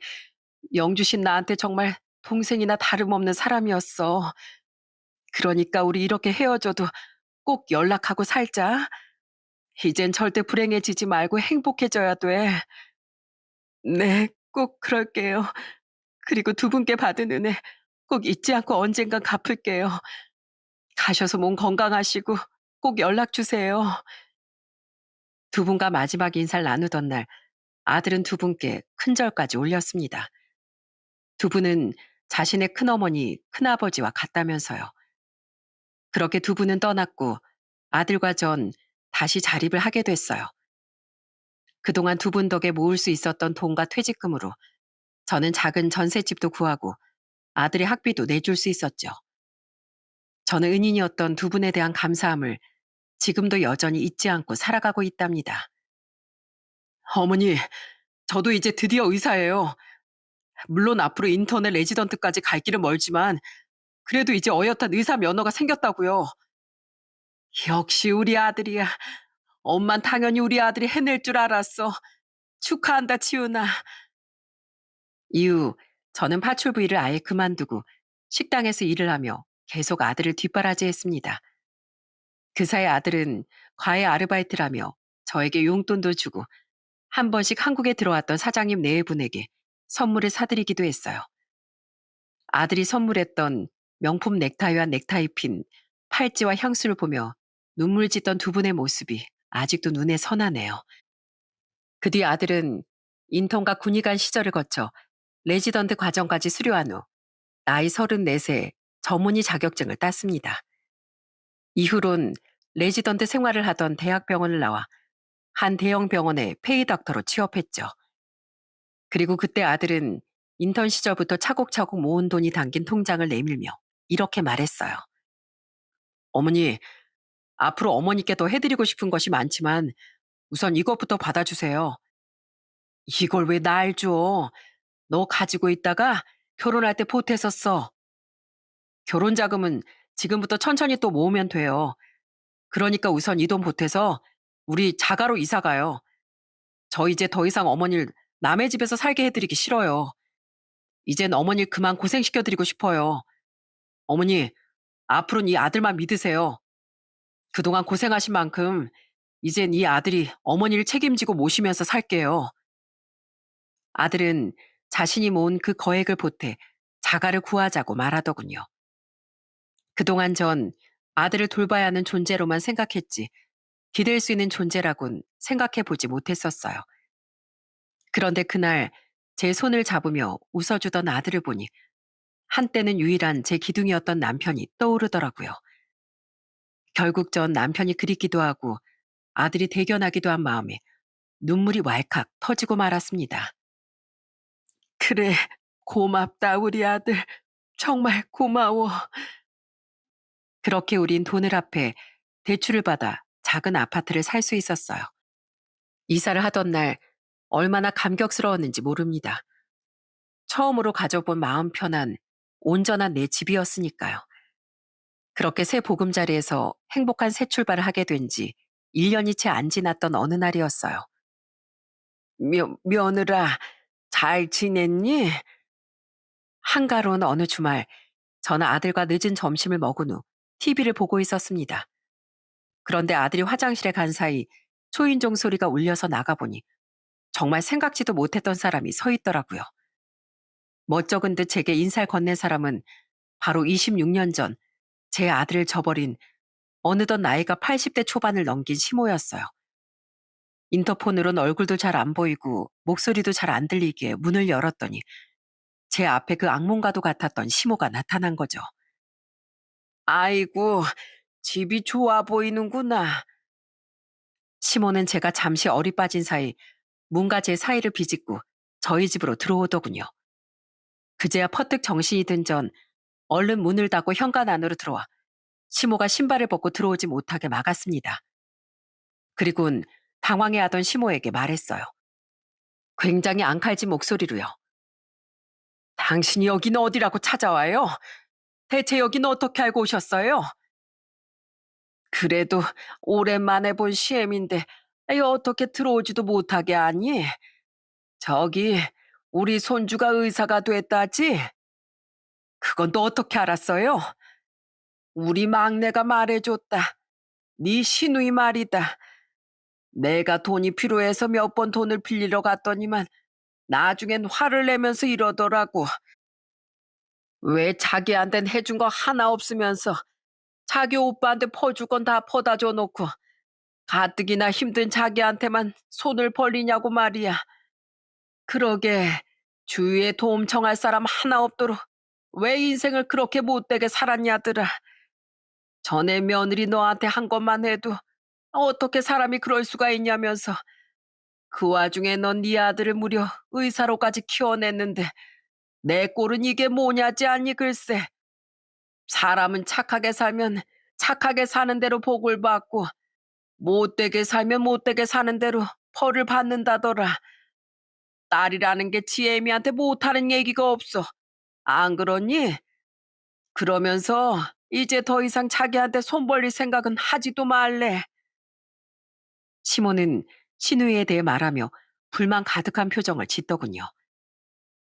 영주 씨 나한테 정말 동생이나 다름없는 사람이었어. 그러니까 우리 이렇게 헤어져도 꼭 연락하고 살자. 이젠 절대 불행해지지 말고 행복해져야 돼. 네, 꼭 그럴게요. 그리고 두 분께 받은 은혜 꼭 잊지 않고 언젠간 갚을게요. 가셔서 몸 건강하시고 꼭 연락 주세요. 두 분과 마지막 인사를 나누던 날 아들은 두 분께 큰절까지 올렸습니다. 두 분은 자신의 큰어머니, 큰아버지와 같다면서요. 그렇게 두 분은 떠났고 아들과 전 다시 자립을 하게 됐어요. 그동안 두 분 덕에 모을 수 있었던 돈과 퇴직금으로 저는 작은 전셋집도 구하고 아들의 학비도 내줄 수 있었죠. 저는 은인이었던 두 분에 대한 감사함을 지금도 여전히 잊지 않고 살아가고 있답니다. 어머니, 저도 이제 드디어 의사예요. 물론 앞으로 인턴의 레지던트까지 갈 길은 멀지만 그래도 이제 어엿한 의사 면허가 생겼다고요. 역시 우리 아들이야. 엄만 당연히 우리 아들이 해낼 줄 알았어. 축하한다, 치훈아. 이후 저는 파출 부위를 아예 그만두고 식당에서 일을 하며 계속 아들을 뒷바라지했습니다. 그 사이 아들은 과외 아르바이트를 하며 저에게 용돈도 주고 한 번씩 한국에 들어왔던 사장님 네 분에게 선물을 사드리기도 했어요. 아들이 선물했던 명품 넥타이와 넥타이 핀, 팔찌와 향수를 보며 눈물 짓던 두 분의 모습이 아직도 눈에 선하네요. 그 뒤 아들은 인턴과 군의관 시절을 거쳐 레지던트 과정까지 수료한 후 나이 34세 전문의 자격증을 땄습니다. 이후론 레지던트 생활을 하던 대학병원을 나와 한 대형 병원의 페이닥터로 취업했죠. 그리고 그때 아들은 인턴 시절부터 차곡차곡 모은 돈이 담긴 통장을 내밀며 이렇게 말했어요. 어머니, 앞으로 어머니께 더 해드리고 싶은 것이 많지만 우선 이것부터 받아주세요. 이걸 왜 날 줘? 너 가지고 있다가 결혼할 때 보태서 써. 결혼 자금은 지금부터 천천히 또 모으면 돼요. 그러니까 우선 이 돈 보태서 우리 자가로 이사 가요. 저 이제 더 이상 어머니를 남의 집에서 살게 해드리기 싫어요. 이젠 어머니를 그만 고생시켜드리고 싶어요. 어머니, 앞으로는 이 아들만 믿으세요. 그동안 고생하신 만큼 이젠 이 아들이 어머니를 책임지고 모시면서 살게요. 아들은 자신이 모은 그 거액을 보태 자가를 구하자고 말하더군요. 그동안 전 아들을 돌봐야 하는 존재로만 생각했지 기댈 수 있는 존재라곤 생각해 보지 못했었어요. 그런데 그날 제 손을 잡으며 웃어주던 아들을 보니 한때는 유일한 제 기둥이었던 남편이 떠오르더라고요. 결국 전 남편이 그립기도 하고 아들이 대견하기도 한 마음에 눈물이 왈칵 터지고 말았습니다. 그래, 고맙다, 우리 아들. 정말 고마워. 그렇게 우린 돈을 합해 대출을 받아 작은 아파트를 살 수 있었어요. 이사를 하던 날 얼마나 감격스러웠는지 모릅니다. 처음으로 가져본 마음 편한 온전한 내 집이었으니까요. 그렇게 새 보금자리에서 행복한 새 출발을 하게 된 지 1년이 채 안 지났던 어느 날이었어요. 며느라, 잘 지냈니? 한가로운 어느 주말, 저는 아들과 늦은 점심을 먹은 후 TV를 보고 있었습니다. 그런데 아들이 화장실에 간 사이 초인종 소리가 울려서 나가보니 정말 생각지도 못했던 사람이 서 있더라고요. 멋쩍은 듯 제게 인사를 건넨 사람은 바로 26년 전 제 아들을 저버린 어느덧 나이가 80대 초반을 넘긴 시모였어요. 인터폰으론 얼굴도 잘 안 보이고 목소리도 잘 안 들리기에 문을 열었더니 제 앞에 그 악몽과도 같았던 시모가 나타난 거죠. 아이고, 집이 좋아 보이는구나. 시모는 제가 잠시 어리 빠진 사이 뭔가 제 사이를 비집고 저희 집으로 들어오더군요. 그제야 퍼뜩 정신이 든 전 얼른 문을 닫고 현관 안으로 들어와 시모가 신발을 벗고 들어오지 못하게 막았습니다. 그리곤 당황해하던 시모에게 말했어요. 굉장히 앙칼진 목소리로요. 당신이 여기는 어디라고 찾아와요? 대체 여기는 어떻게 알고 오셨어요? 그래도 오랜만에 본 시엠인데 어떻게 들어오지도 못하게 하니? 저기 우리 손주가 의사가 됐다지? 그건 또 어떻게 알았어요? 우리 막내가 말해줬다. 네 시누이 말이다. 내가 돈이 필요해서 몇 번 돈을 빌리러 갔더니만 나중엔 화를 내면서 이러더라고. 왜 자기한텐 해준 거 하나 없으면서 자기 오빠한테 퍼줄 건 다 퍼다 줘놓고 가뜩이나 힘든 자기한테만 손을 벌리냐고 말이야. 그러게 주위에 도움 청할 사람 하나 없도록 왜 인생을 그렇게 못되게 살았냐더라. 전에 며느리 너한테 한 것만 해도 어떻게 사람이 그럴 수가 있냐면서 그 와중에 넌 네 아들을 무려 의사로까지 키워냈는데 내 꼴은 이게 뭐냐지 않니 글쎄. 사람은 착하게 살면 착하게 사는 대로 복을 받고 못되게 살면 못되게 사는 대로 벌을 받는다더라. 딸이라는 게 지혜미한테 못하는 얘기가 없어. 안 그러니? 그러면서 이제 더 이상 자기한테 손 벌릴 생각은 하지도 말래. 시몬은 신우이에 대해 말하며 불만 가득한 표정을 짓더군요.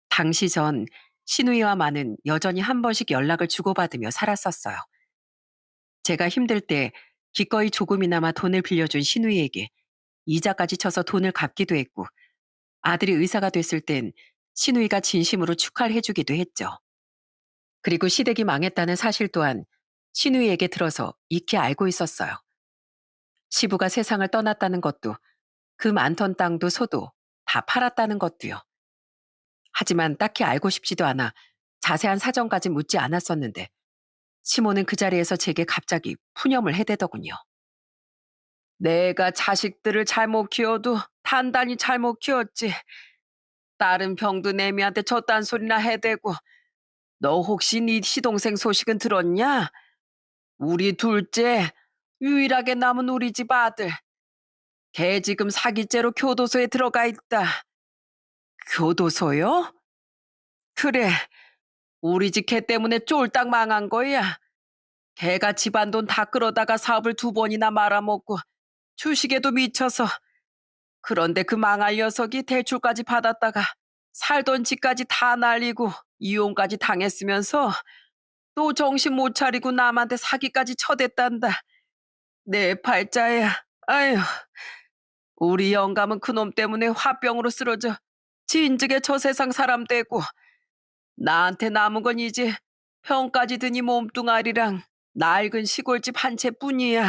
당시 전 신우이와만은 여전히 한 번씩 연락을 주고받으며 살았었어요. 제가 힘들 때 기꺼이 조금이나마 돈을 빌려준 신우이에게 이자까지 쳐서 돈을 갚기도 했고, 아들이 의사가 됐을 땐 신우이가 진심으로 축하를 해주기도 했죠. 그리고 시댁이 망했다는 사실 또한 신우이에게 들어서 익히 알고 있었어요. 시부가 세상을 떠났다는 것도, 그 많던 땅도 소도 다 팔았다는 것도요. 하지만 딱히 알고 싶지도 않아 자세한 사정까지 묻지 않았었는데, 시모는 그 자리에서 제게 갑자기 푸념을 해대더군요. 내가 자식들을 잘못 키워도 단단히 잘못 키웠지. 다른 병도 내미한테 저딴 소리나 해대고, 너 혹시 네 시동생 소식은 들었냐? 우리 둘째, 유일하게 남은 우리 집 아들. 걔 지금 사기죄로 교도소에 들어가 있다. 교도소요? 그래, 우리 집 걔 때문에 쫄딱 망한 거야. 걔가 집안 돈 다 끌어다가 사업을 두 번이나 말아먹고 주식에도 미쳐서. 그런데 그 망할 녀석이 대출까지 받았다가 살던 집까지 다 날리고 이혼까지 당했으면서 또 정신 못 차리고 남한테 사기까지 쳐댔단다. 내 팔자야. 아휴, 우리 영감은 그놈 때문에 화병으로 쓰러져 진즉에 저 세상 사람 되고, 나한테 남은 건 이제 병까지 드니 몸뚱아리랑 낡은 시골집 한 채뿐이야.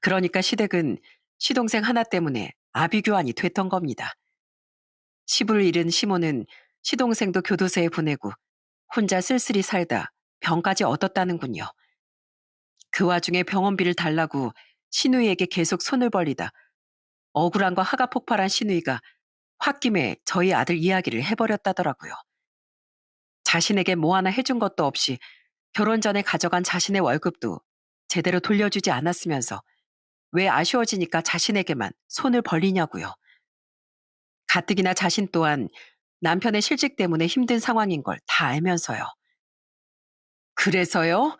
그러니까 시댁은 시동생 하나 때문에 아비규환이 됐던 겁니다. 시부를 잃은 시모는 시동생도 교도소에 보내고 혼자 쓸쓸히 살다 병까지 얻었다는군요. 그 와중에 병원비를 달라고 신우이에게 계속 손을 벌리다 억울함과 화가 폭발한 신우이가 홧김에 저희 아들 이야기를 해버렸다더라고요. 자신에게 뭐 하나 해준 것도 없이 결혼 전에 가져간 자신의 월급도 제대로 돌려주지 않았으면서 왜 아쉬워지니까 자신에게만 손을 벌리냐고요. 가뜩이나 자신 또한 남편의 실직 때문에 힘든 상황인 걸 다 알면서요. 그래서요?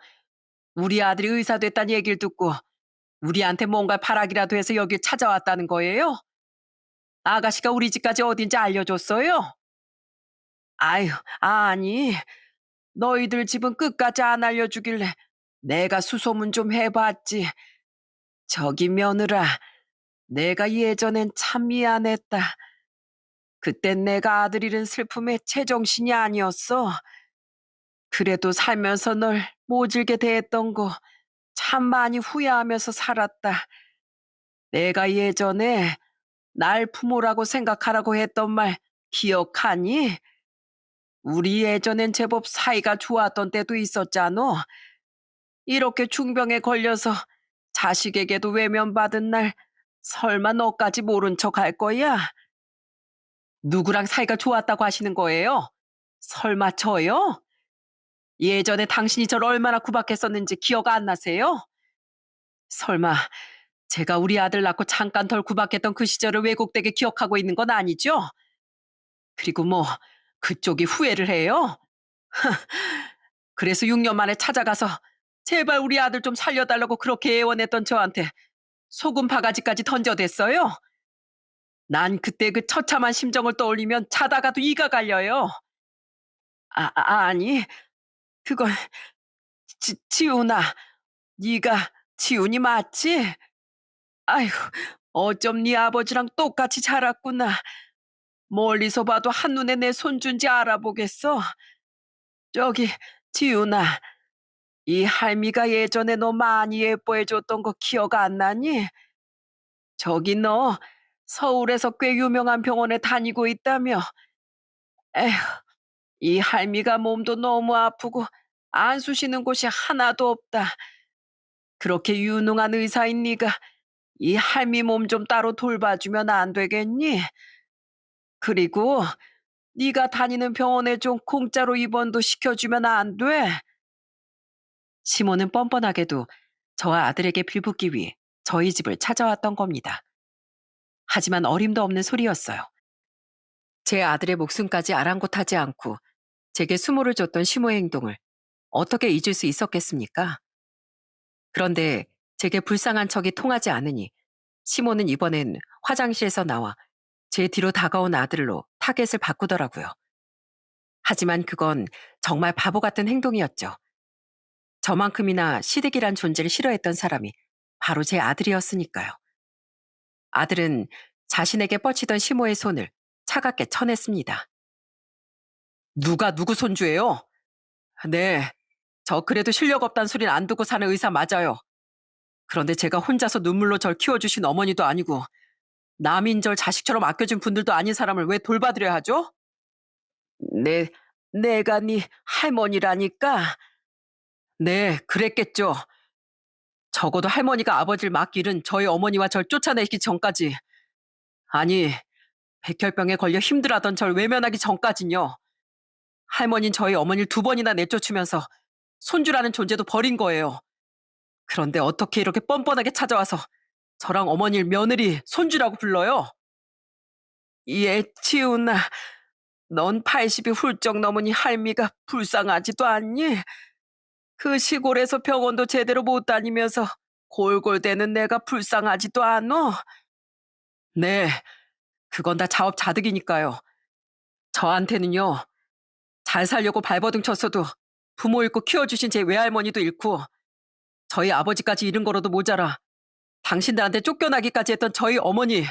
우리 아들이 의사 됐다는 얘기를 듣고 우리한테 뭔가 바라기라도 해서 여길 찾아왔다는 거예요? 아가씨가 우리 집까지 어딘지 알려줬어요? 아유, 아니, 너희들 집은 끝까지 안 알려주길래 내가 수소문 좀 해봤지. 저기 며느라, 내가 예전엔 참 미안했다. 그땐 내가 아들 잃은 슬픔에 제정신이 아니었어. 그래도 살면서 널 모질게 대했던 거 참 많이 후회하면서 살았다. 내가 예전에 날 부모라고 생각하라고 했던 말 기억하니? 우리 예전엔 제법 사이가 좋았던 때도 있었잖아. 이렇게 중병에 걸려서 자식에게도 외면받은 날 설마 너까지 모른 척 할 거야? 누구랑 사이가 좋았다고 하시는 거예요? 설마 저요? 예전에 당신이 저를 얼마나 구박했었는지 기억 안 나세요? 설마 제가 우리 아들 낳고 잠깐 덜 구박했던 그 시절을 왜곡되게 기억하고 있는 건 아니죠? 그리고 뭐 그쪽이 후회를 해요? 그래서 6년 만에 찾아가서 제발 우리 아들 좀 살려달라고 그렇게 애원했던 저한테 소금 바가지까지 던져댔어요? 난 그때 그 처참한 심정을 떠올리면 자다가도 이가 갈려요. 아니, 그건 지훈아, 네가 지훈이 맞지? 아휴, 어쩜 네 아버지랑 똑같이 자랐구나. 멀리서 봐도 한눈에 내 손주인지 알아보겠어. 저기, 지훈아, 이 할미가 예전에 너 많이 예뻐해줬던 거 기억 안 나니? 저기 너 서울에서 꽤 유명한 병원에 다니고 있다며. 에휴, 이 할미가 몸도 너무 아프고 안 쑤시는 곳이 하나도 없다. 그렇게 유능한 의사인 네가 이 할미 몸 좀 따로 돌봐주면 안 되겠니? 그리고 네가 다니는 병원에 좀 공짜로 입원도 시켜주면 안 돼? 시모는 뻔뻔하게도 저와 아들에게 빌붙기 위해 저희 집을 찾아왔던 겁니다. 하지만 어림도 없는 소리였어요. 제 아들의 목숨까지 아랑곳하지 않고 제게 수모를 줬던 시모의 행동을 어떻게 잊을 수 있었겠습니까? 그런데 제게 불쌍한 척이 통하지 않으니 시모는 이번엔 화장실에서 나와 제 뒤로 다가온 아들로 타겟을 바꾸더라고요. 하지만 그건 정말 바보 같은 행동이었죠. 저만큼이나 시댁이란 존재를 싫어했던 사람이 바로 제 아들이었으니까요. 아들은 자신에게 뻗치던 시모의 손을 차갑게 쳐냈습니다. 누가 누구 손주예요? 네, 저 그래도 실력 없단 소린 안 듣고 사는 의사 맞아요. 그런데 제가 혼자서 눈물로 절 키워주신 어머니도 아니고 남인 절 자식처럼 아껴준 분들도 아닌 사람을 왜 돌봐드려야 하죠? 네, 내가 네 할머니라니까. 네, 그랬겠죠. 적어도 할머니가 아버지를 맡길은 저희 어머니와 절 쫓아내기 전까지. 아니, 백혈병에 걸려 힘들어하던 절 외면하기 전까진요. 할머니는 저희 어머니를 두 번이나 내쫓으면서 손주라는 존재도 버린 거예요. 그런데 어떻게 이렇게 뻔뻔하게 찾아와서 저랑 어머니를 며느리, 손주라고 불러요? 예치우나, 넌 80이 훌쩍 넘으니 할미가 불쌍하지도 않니? 그 시골에서 병원도 제대로 못 다니면서 골골대는 내가 불쌍하지도 않어? 네, 그건 다 자업자득이니까요. 저한테는요, 잘 살려고 발버둥 쳤어도 부모 잃고 키워주신 제 외할머니도 잃고 저희 아버지까지 잃은 거로도 모자라 당신들한테 쫓겨나기까지 했던 저희 어머니,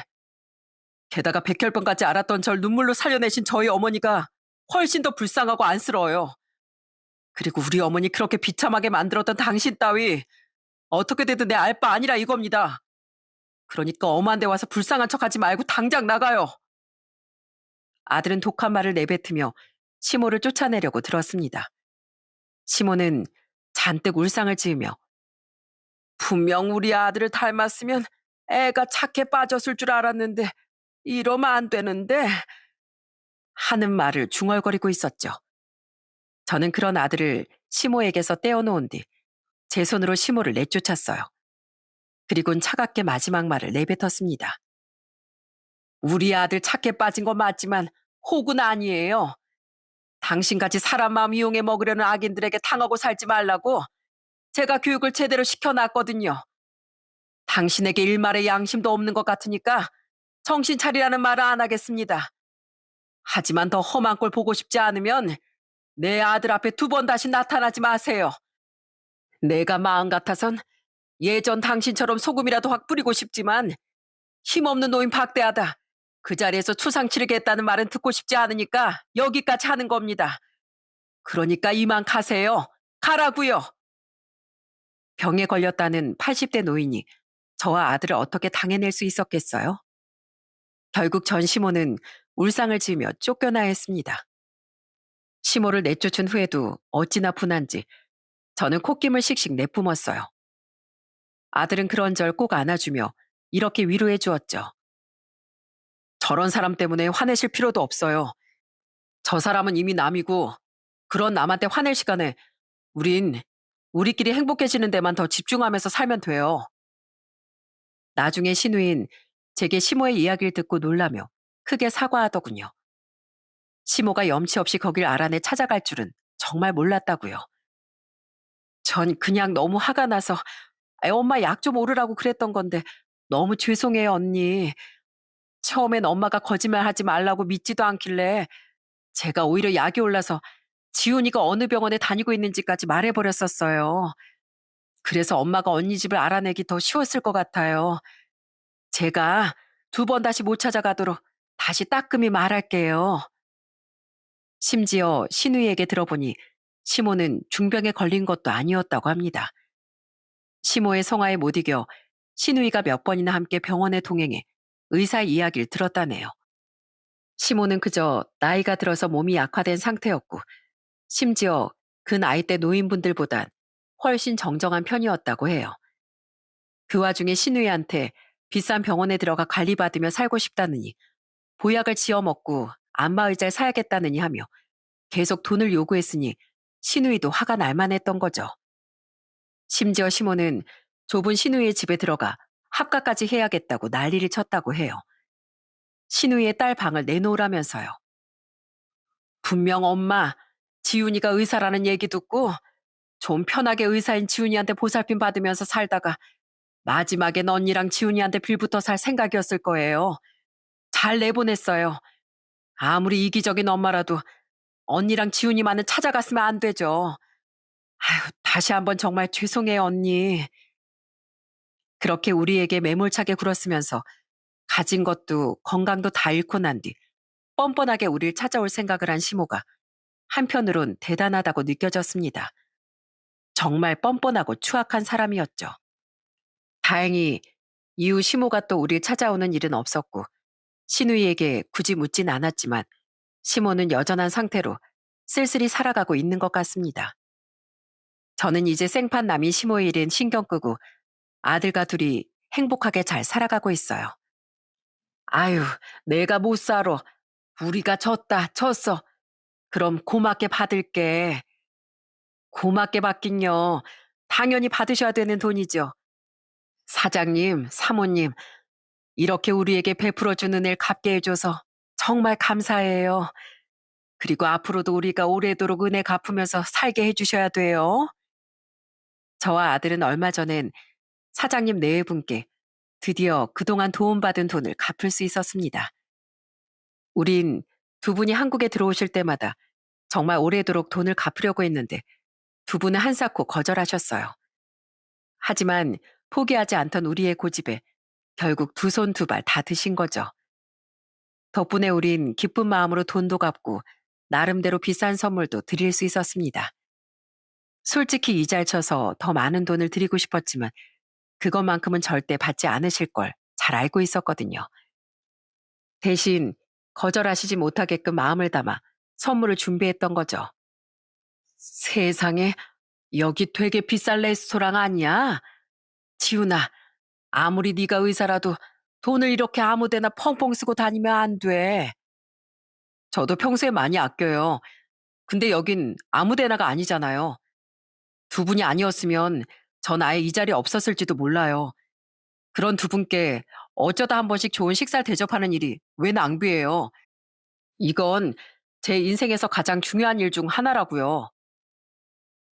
게다가 백혈병까지 앓았던 절 눈물로 살려내신 저희 어머니가 훨씬 더 불쌍하고 안쓰러워요. 그리고 우리 어머니 그렇게 비참하게 만들었던 당신 따위 어떻게 되든 내 알 바 아니라 이겁니다. 그러니까 엄한 데 와서 불쌍한 척하지 말고 당장 나가요. 아들은 독한 말을 내뱉으며 시모를 쫓아내려고 들었습니다. 시모는 잔뜩 울상을 지으며 분명 우리 아들을 닮았으면 애가 착해 빠졌을 줄 알았는데 이러면 안 되는데 하는 말을 중얼거리고 있었죠. 저는 그런 아들을 시모에게서 떼어놓은 뒤 제 손으로 시모를 내쫓았어요. 그리곤 차갑게 마지막 말을 내뱉었습니다. 우리 아들 착해 빠진 거 맞지만 혹은 아니에요. 당신같이 사람 마음 이용해 먹으려는 악인들에게 당하고 살지 말라고 제가 교육을 제대로 시켜놨거든요. 당신에게 일말의 양심도 없는 것 같으니까 정신 차리라는 말은 안 하겠습니다. 하지만 더 험한 꼴 보고 싶지 않으면 내 아들 앞에 두 번 다시 나타나지 마세요. 내가 마음 같아선 예전 당신처럼 소금이라도 확 뿌리고 싶지만 힘없는 노인 박대하다 그 자리에서 추상 치르겠다는 말은 듣고 싶지 않으니까 여기까지 하는 겁니다. 그러니까 이만 가세요. 가라고요. 병에 걸렸다는 80대 노인이 저와 아들을 어떻게 당해낼 수 있었겠어요? 결국 전 시모는 울상을 지으며 쫓겨나야 했습니다. 시모를 내쫓은 후에도 어찌나 분한지 저는 콧김을 씩씩 내뿜었어요. 아들은 그런절 꼭 안아주며 이렇게 위로해 주었죠. 저런 사람 때문에 화내실 필요도 없어요. 저 사람은 이미 남이고 그런 남한테 화낼 시간에 우린 우리끼리 행복해지는 데만 더 집중하면서 살면 돼요. 나중에 신우인 제게 시모의 이야기를 듣고 놀라며 크게 사과하더군요. 시모가 염치 없이 거길 알아내 찾아갈 줄은 정말 몰랐다고요. 전 그냥 너무 화가 나서 엄마 약 좀 오르라고 그랬던 건데 너무 죄송해요 언니. 처음엔 엄마가 거짓말하지 말라고 믿지도 않길래 제가 오히려 약이 올라서 지훈이가 어느 병원에 다니고 있는지까지 말해버렸었어요. 그래서 엄마가 언니 집을 알아내기 더 쉬웠을 것 같아요. 제가 두 번 다시 못 찾아가도록 다시 따끔히 말할게요. 심지어 신우이에게 들어보니 시모는 중병에 걸린 것도 아니었다고 합니다. 시모의 성화에 못 이겨 신우이가 몇 번이나 함께 병원에 동행해 의사의 이야기를 들었다네요. 시모는 그저 나이가 들어서 몸이 약화된 상태였고 심지어 그 나이 때 노인분들보단 훨씬 정정한 편이었다고 해요. 그 와중에 신우이한테 비싼 병원에 들어가 관리받으며 살고 싶다느니 보약을 지어 먹고 안마의자를 사야겠다느니 하며 계속 돈을 요구했으니 신우이도 화가 날 만했던 거죠. 심지어 시모는 좁은 신우이의 집에 들어가 합가까지 해야겠다고 난리를 쳤다고 해요. 신우이의 딸 방을 내놓으라면서요. 분명 엄마, 지훈이가 의사라는 얘기 듣고 좀 편하게 의사인 지훈이한테 보살핌 받으면서 살다가 마지막엔 언니랑 지훈이한테 빌붙어 살 생각이었을 거예요. 잘 내보냈어요. 아무리 이기적인 엄마라도 언니랑 지훈이만은 찾아갔으면 안 되죠. 아휴, 다시 한번 정말 죄송해요, 언니. 그렇게 우리에게 매몰차게 굴었으면서 가진 것도 건강도 다 잃고 난 뒤 뻔뻔하게 우릴 찾아올 생각을 한 시모가 한편으론 대단하다고 느껴졌습니다. 정말 뻔뻔하고 추악한 사람이었죠. 다행히 이후 시모가 또 우릴 찾아오는 일은 없었고 신우이에게 굳이 묻진 않았지만 시모는 여전한 상태로 쓸쓸히 살아가고 있는 것 같습니다. 저는 이제 생판남인 시모의 일엔 신경 끄고 아들과 둘이 행복하게 잘 살아가고 있어요. 아유, 내가 못 살아. 우리가 졌어. 그럼 고맙게 받을게. 고맙게 받긴요. 당연히 받으셔야 되는 돈이죠. 사장님, 사모님, 이렇게 우리에게 베풀어주는 일 갚게 해줘서 정말 감사해요. 그리고 앞으로도 우리가 오래도록 은혜 갚으면서 살게 해주셔야 돼요. 저와 아들은 얼마 전엔 사장님 네 분께 드디어 그동안 도움받은 돈을 갚을 수 있었습니다. 우린 두 분이 한국에 들어오실 때마다 정말 오래도록 돈을 갚으려고 했는데 두 분은 한사코 거절하셨어요. 하지만 포기하지 않던 우리의 고집에 결국 두 손 두 발 다 드신 거죠. 덕분에 우린 기쁜 마음으로 돈도 갚고 나름대로 비싼 선물도 드릴 수 있었습니다. 솔직히 이자를 쳐서 더 많은 돈을 드리고 싶었지만 그것만큼은 절대 받지 않으실 걸 잘 알고 있었거든요. 대신 거절하시지 못하게끔 마음을 담아 선물을 준비했던 거죠. 세상에, 여기 되게 비싼 레스토랑 아니야? 지훈아, 아무리 네가 의사라도 돈을 이렇게 아무 데나 펑펑 쓰고 다니면 안 돼. 저도 평소에 많이 아껴요. 근데 여긴 아무 데나가 아니잖아요. 두 분이 아니었으면 전 아예 이 자리에 없었을지도 몰라요. 그런 두 분께 어쩌다 한 번씩 좋은 식사를 대접하는 일이 왜 낭비예요? 이건 제 인생에서 가장 중요한 일 중 하나라고요.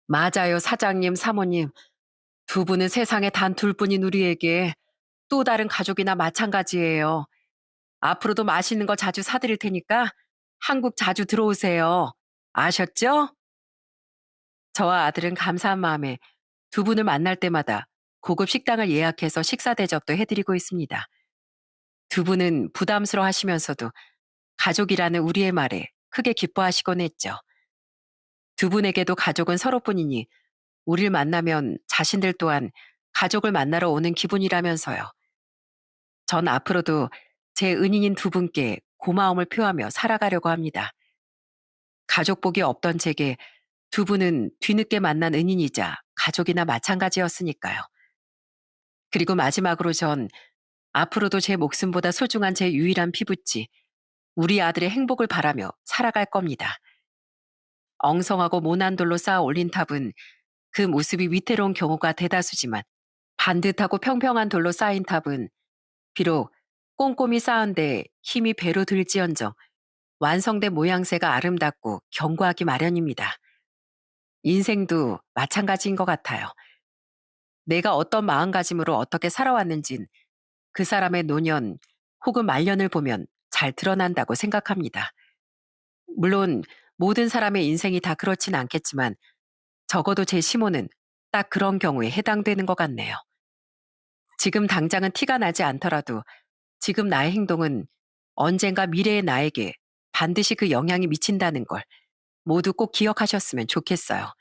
맞아요, 사장님, 사모님. 두 분은 세상에 단 둘뿐인 우리에게 또 다른 가족이나 마찬가지예요. 앞으로도 맛있는 거 자주 사드릴 테니까 한국 자주 들어오세요. 아셨죠? 저와 아들은 감사한 마음에 두 분을 만날 때마다 고급 식당을 예약해서 식사 대접도 해드리고 있습니다. 두 분은 부담스러워 하시면서도 가족이라는 우리의 말에 크게 기뻐하시곤 했죠. 두 분에게도 가족은 서로뿐이니 우릴 만나면 자신들 또한 가족을 만나러 오는 기분이라면서요. 전 앞으로도 제 은인인 두 분께 고마움을 표하며 살아가려고 합니다. 가족복이 없던 제게 두 분은 뒤늦게 만난 은인이자 가족이나 마찬가지였으니까요. 그리고 마지막으로 전 앞으로도 제 목숨보다 소중한 제 유일한 피부치, 우리 아들의 행복을 바라며 살아갈 겁니다. 엉성하고 모난 돌로 쌓아 올린 탑은 그 모습이 위태로운 경우가 대다수지만 반듯하고 평평한 돌로 쌓인 탑은 비록 꼼꼼히 쌓은데 힘이 배로 들지언정 완성된 모양새가 아름답고 견고하기 마련입니다. 인생도 마찬가지인 것 같아요. 내가 어떤 마음가짐으로 어떻게 살아왔는진 그 사람의 노년 혹은 말년을 보면 잘 드러난다고 생각합니다. 물론 모든 사람의 인생이 다 그렇진 않겠지만 적어도 제 시모는 딱 그런 경우에 해당되는 것 같네요. 지금 당장은 티가 나지 않더라도 지금 나의 행동은 언젠가 미래의 나에게 반드시 그 영향이 미친다는 걸 모두 꼭 기억하셨으면 좋겠어요.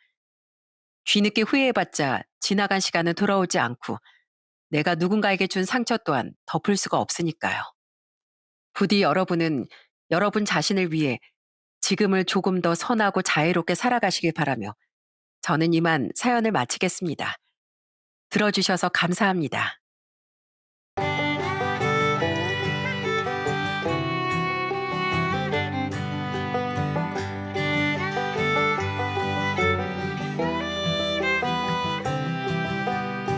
뒤늦게 후회해봤자 지나간 시간은 돌아오지 않고 내가 누군가에게 준 상처 또한 덮을 수가 없으니까요. 부디 여러분은 여러분 자신을 위해 지금을 조금 더 선하고 자애롭게 살아가시길 바라며 저는 이만 사연을 마치겠습니다. 들어주셔서 감사합니다.